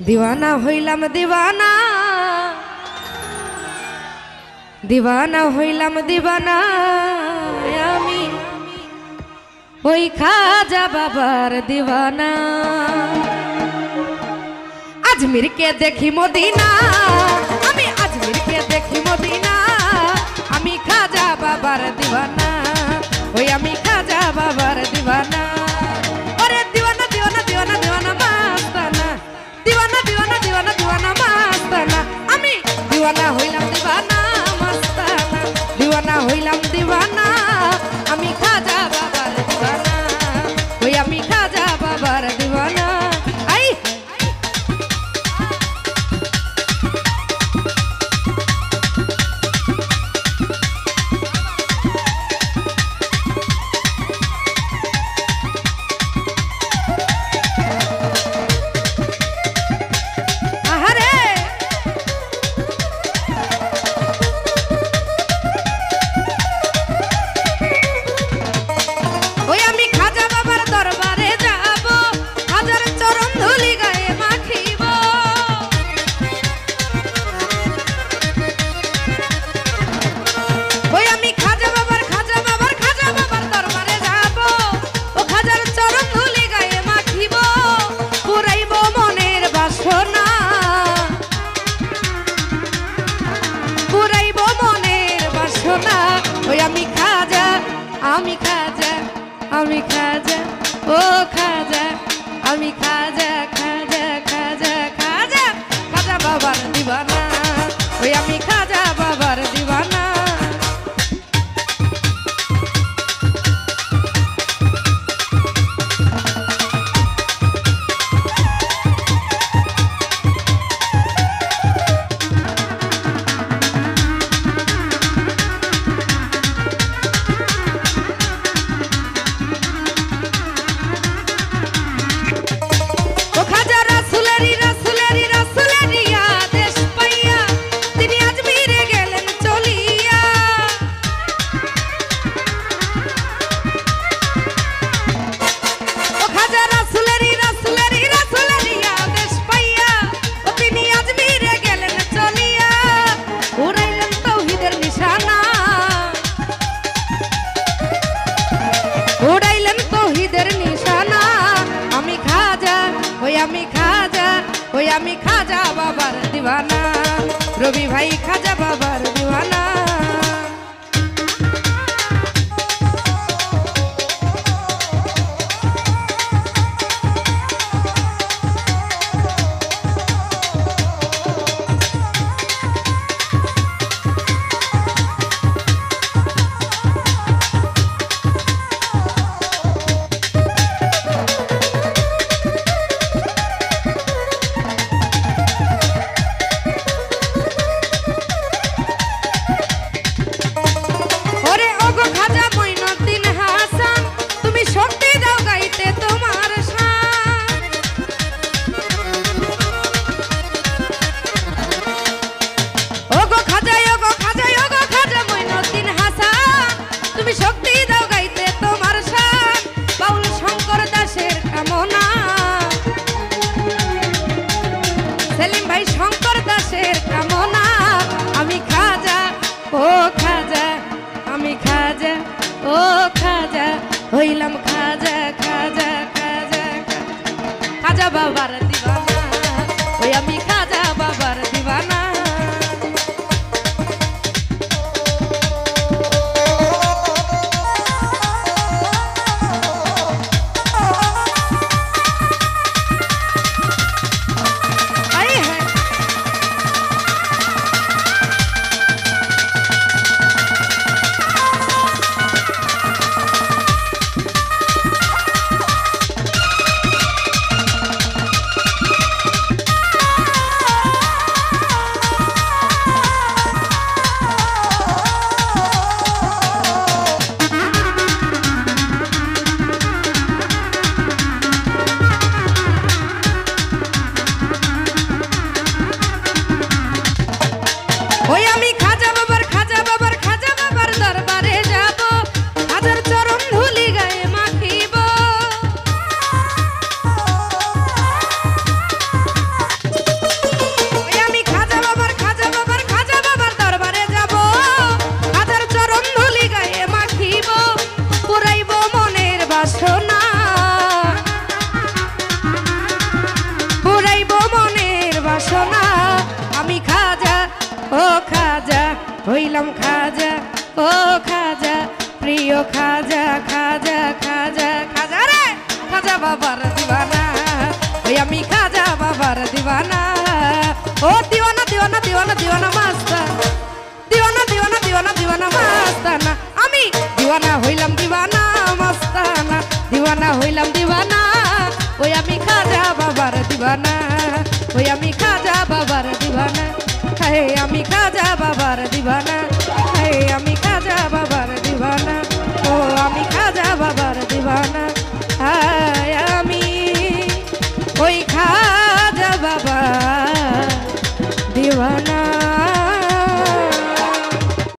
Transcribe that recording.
दीवाना हইলাম दीवाना दीवाना हইলাম दीवाना आमी ओई खाजा बाबार दीवाना अजमेर के देखी मदीना आमी अजमेर के देखी मदीना आमी खाजा बाबार दीवाना ओई आमी खाजा बाबार दीवाना ओरे दीवाना दीवाना दीवाना दीवाना मस्ताना दीवाना दीवाना दीवाना दीवाना मस्ताना आमी दीवाना हইলাম दीवाना मस्ताना दीवाना हইলাম दीवाना आमी खाजा बाबार दीवाना ओई आमी खाजा बाबार दीवाना आई आमी खाजा ओ खाजा आमी खाजा खाजा खाजा खाजा खाजा बाबार दीवाना ओई आमी खाजा बाबार दीवाना आमी खाजा बाबार दीवाना रवि भाई खाजा बाबार दीवाना सेलिम भाई शंकर दासेर कामना आमी खाजा ओ खाजा आमी खाजा ओ खाजा हইলাম खाजा खाजा खाजा खाजा बाबार दीवाना ओई आमी खाजा बाबार दीवाना হইলাম খাজা, ও খাজা, প্রিয় খাজা, খাজা খাজা খাজা রে, খাজা বাবার দিওয়ানা, ওই আমি খাজা বাবার দিওয়ানা। ও দিওয়ানা দিওয়ানা দিওয়ানা দিওয়ানা মাস্তান, দিওয়ানা দিওয়ানা দিওয়ানা দিওয়ানা মাস্তানা, আমি দিওয়ানা হইলাম দিওয়ানা মাস্তানা, দিওয়ানা হইলাম দিওয়ানা, ওই আমি খাজা বাবার দিওয়ানা, ওই আমি খাজা বাবার দিওয়ানা, হে আমি খাজা বাবার দিওয়ানা, হে আমি খাজা বাবার দিওয়ানা, ও আমি খাজা বাবার দিওয়ানা, হায় আমি ওই খাজা বাবা দিওয়ানা।